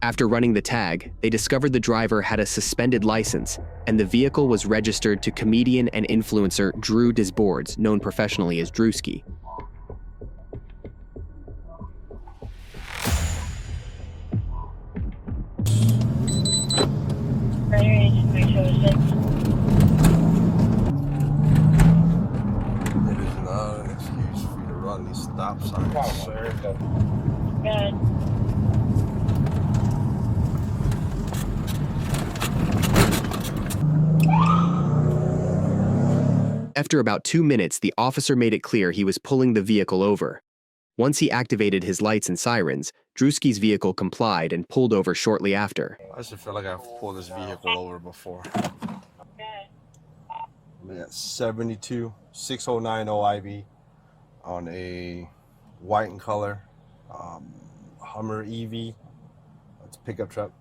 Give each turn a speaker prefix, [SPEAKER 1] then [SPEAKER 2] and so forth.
[SPEAKER 1] After running the tag, they discovered the driver had a suspended license, and the vehicle was registered to comedian and influencer Drew Disboards, known professionally as Durski.
[SPEAKER 2] These stop signs, sir.
[SPEAKER 3] Good.
[SPEAKER 1] After about 2 minutes, the officer made it clear he was pulling the vehicle over. Once he activated his lights and sirens, Durski's vehicle complied and pulled over shortly after.
[SPEAKER 2] I just feel like I've pulled this vehicle over before. I'm at 72 6090 IB on a white in color Hummer EV. It's a pickup truck.